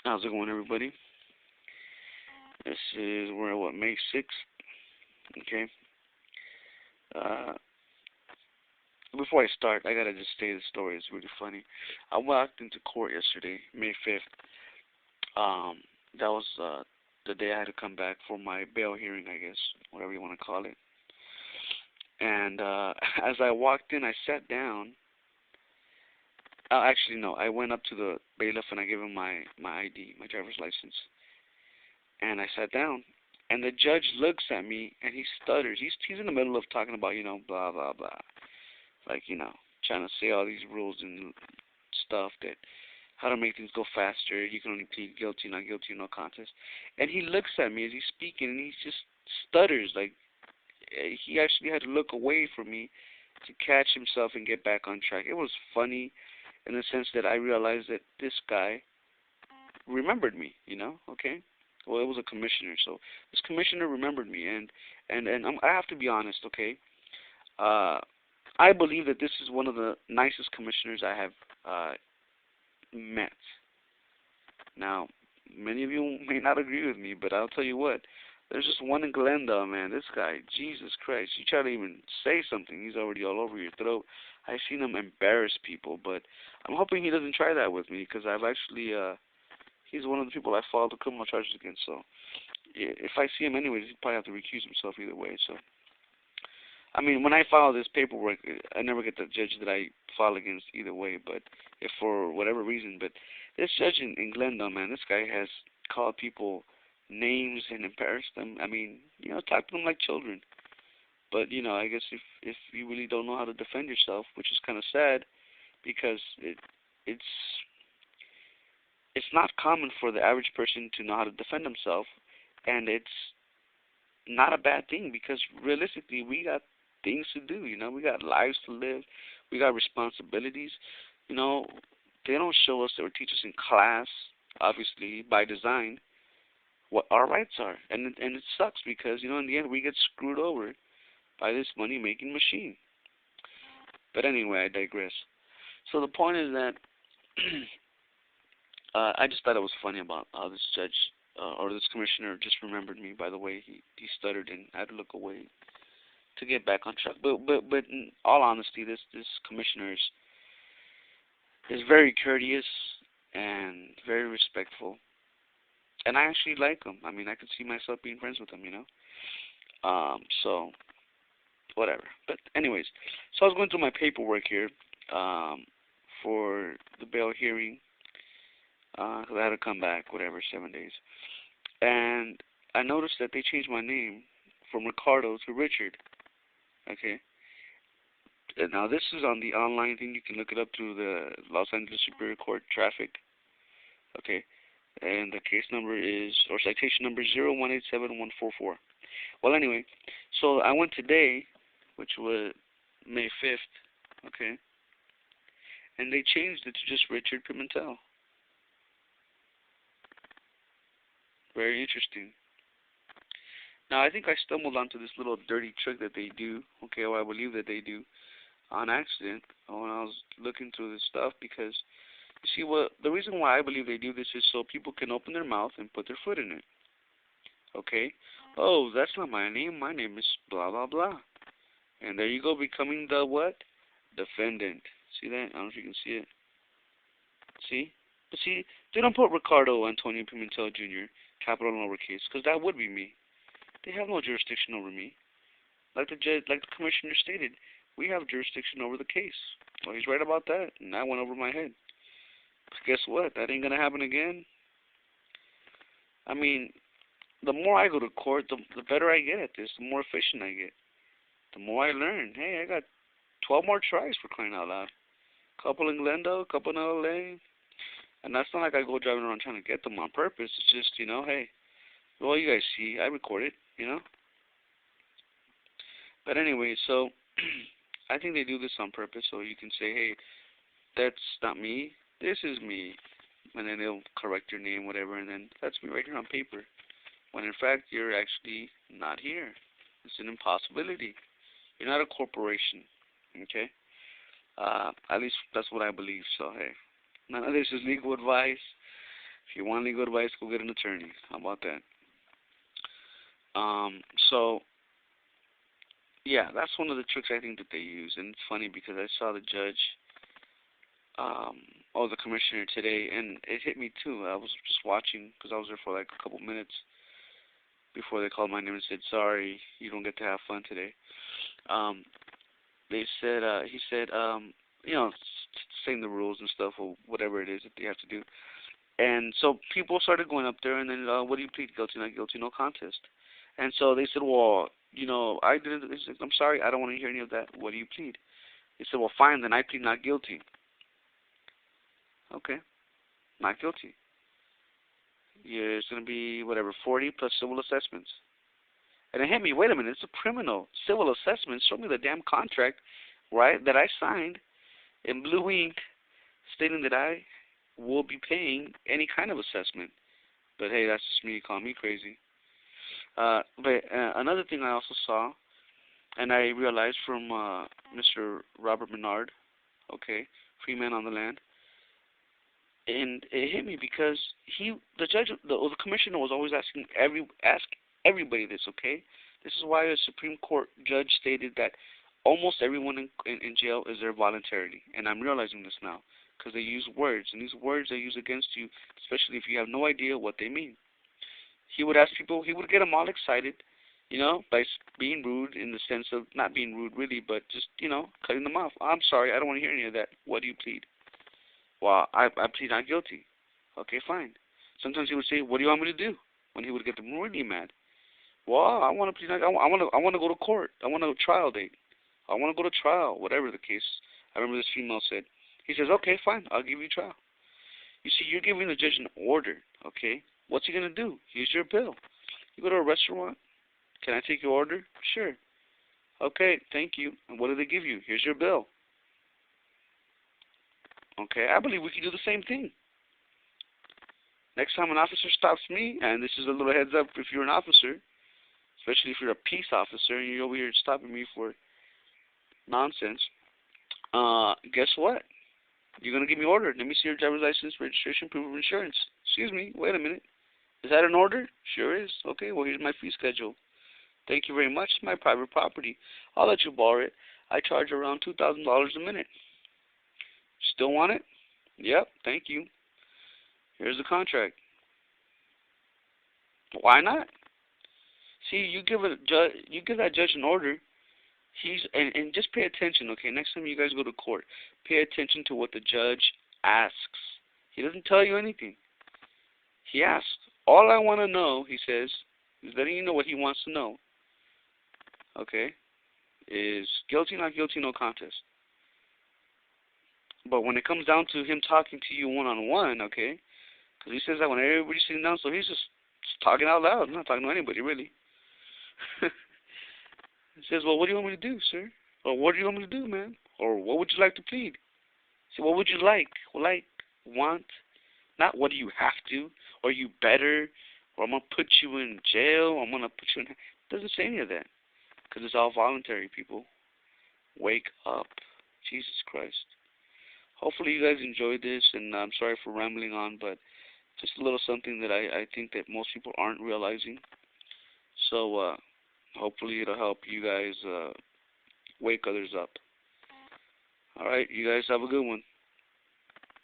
How's it going, everybody? We're at what, May 6th? Okay. Uh, Before I start, I gotta just say the story. It's really funny. I walked into court yesterday, May 5th. Um, that was the day I had to come back for my bail hearing, I guess, whatever you want to call it. And as I walked in, I sat down. Actually, no, I went up to the bailiff and I gave him my ID, my driver's license. And I sat down, and the judge looks at me and he stutters. He's in the middle of talking about blah blah blah, like trying to say all these rules and stuff that how to make things go faster. You can only plead guilty, not guilty, no contest. And he looks at me as he's speaking, and he just stutters. Like he actually had to look away from me to catch himself and get back on track. It was funny in the sense that I realized that this guy remembered me. Okay. Well, it was a commissioner, so this commissioner remembered me, and I have to be honest, okay. Uh, I believe that this is one of the nicest commissioners I have met. Now, many of you may not agree with me, but I'll tell you what. There's just one in Glendale, man. This guy, Jesus Christ. You try to even say something, he's already all over your throat. I've seen him embarrass people, but I'm hoping he doesn't try that with me, because I've actually he's one of the people I filed the criminal charges against. So if I see him anyways, he'd probably have to recuse himself either way. So I mean, when I file this paperwork, I never get the judge that I file against either way. But if for whatever reason, but this judge in Glendale, man, this guy has called people names and embarrassed them. I mean, talk to them like children. But I guess if you really don't know how to defend yourself, which is kind of sad, because it's it's not common for the average person to know how to defend himself, and it's not a bad thing because realistically we got things to do. We got lives to live, we got responsibilities. You know, they don't show us or teach us in class, obviously by design, what our rights are, and it sucks because in the end we get screwed over by this money making machine. But anyway, I digress. So the point is that I just thought it was funny about how this judge or this commissioner just remembered me by the way he stuttered and I had to look away to get back on track. But in all honesty, this commissioner is very courteous and very respectful, and I actually like him. I mean, I could see myself being friends with him. So whatever. But anyways, so I was going through my paperwork here for the bail hearing. 'Cause I had to come back, whatever, 7 days. And I noticed that they changed my name from Ricardo to Richard. Okay. And now this is on the online thing. You can look it up through the Los Angeles Superior Court traffic. Okay. And the case number is, or citation number 0187144. Well, anyway, so I went today, which was May 5th. Okay. And they changed it to just Richard Pimentel. Very interesting. Now, I think I stumbled onto this little dirty trick that they do, okay, or I believe that they do, on accident when I was looking through this stuff, because, you see, the reason why I believe they do this is so people can open their mouth and put their foot in it, okay? Oh, that's not my name. My name is blah, blah, blah. And there you go, becoming the what? Defendant. See that? I don't know if you can see it. See? But see, they don't put Ricardo Antonio Pimentel Jr., capital and lowercase, because that would be me. They have no jurisdiction over me. Like the judge, like the commissioner stated, we have jurisdiction over the case. Well, he's right about that, and that went over my head. But guess what? That ain't gonna happen again. I mean, the more I go to court, the better I get at this. The more efficient I get. The more I learn. Hey, I got 12 more tries for crying out loud. Couple in Glendale, couple in LA. And that's not like I go driving around trying to get them on purpose. It's just, hey, well, you guys see, I record it. But anyway, so I think they do this on purpose so you can say, hey, that's not me, this is me. And then they'll correct your name, whatever, and then that's me right here on paper. When in fact, you're actually not here. It's an impossibility. You're not a corporation, okay? At least that's what I believe, so hey. None of this is legal advice. If you want legal advice, go get an attorney. How about that? So yeah, that's one of the tricks I think that they use, and it's funny because I saw the judge, um, the commissioner today, and it hit me too. I was just watching because I was there for like a couple minutes before they called my name and said, "Sorry, you don't get to have fun today." Um, they said, he said, saying the rules and stuff or whatever it is that they have to do. And so people started going up there, and then, what do you plead? Guilty, not guilty, no contest. And so they said, well, I didn't. They said, I'm sorry, I don't want to hear any of that. What do you plead? They said, well, fine, then I plead not guilty. Okay, not guilty. Yeah, it's going to be, whatever, 40 plus civil assessments. And it hit me, wait a minute, it's a criminal. Civil assessment, show me the damn contract, right, that I signed in blue ink stating that I will be paying any kind of assessment. But hey, that's just me, call me crazy. But another thing I also saw, and I realized from Mr. Robert Menard, okay, Free Man on the Land, and it hit me because the judge, the commissioner was always ask everybody this, okay? This is why a Supreme Court judge stated that almost everyone in jail is there voluntarily, and I'm realizing this now because they use words, and these words they use against you, especially if you have no idea what they mean. He would ask people, he would get them all excited, by being rude in the sense of not being rude really, but just, cutting them off. I'm sorry, I don't want to hear any of that. What do you plead? Well, I plead not guilty. Okay, fine. Sometimes he would say, what do you want me to do? When he would get them really mad. Well, I want to plead not, I want to go to court. I want a trial date. I want to go to trial, whatever the case. I remember this female said. He says, okay, fine, I'll give you trial. You see, you're giving the judge an order, okay? What's he going to do? Here's your bill. You go to a restaurant. Can I take your order? Sure. Okay, thank you. And what do they give you? Here's your bill. Okay, I believe we can do the same thing. Next time an officer stops me, and this is a little heads up if you're an officer, especially if you're a peace officer and you're over here stopping me for nonsense, guess what? You're going to give me an order. Let me see your driver's license, registration, proof of insurance. Excuse me, wait a minute. Is that an order? Sure is. Okay, well, here's my fee schedule. Thank you very much. It's my private property. I'll let you borrow it. I charge around $2,000 a minute. Still want it? Yep, thank you. Here's the contract. Why not? See, you give that judge an order. And just pay attention, okay? Next time you guys go to court, pay attention to what the judge asks. He doesn't tell you anything. He asks, all I want to know, he says, is letting you know what he wants to know, okay, is guilty, not guilty, no contest. But when it comes down to him talking to you one-on-one, okay, because he says that when everybody's sitting down, so he's just talking out loud, not talking to anybody, really. He says, well, what do you want me to do, sir? Or what do you want me to do, man? Or what would you like to plead? See, what would you like? Well, want, not what do you have to, or you better, or I'm going to put you in jail, or I'm going to put you in... It doesn't say any of that, because it's all voluntary, people. Wake up. Jesus Christ. Hopefully you guys enjoyed this, and I'm sorry for rambling on, but just a little something that I think that most people aren't realizing. So, hopefully it'll help you guys wake others up. All right, you guys have a good one.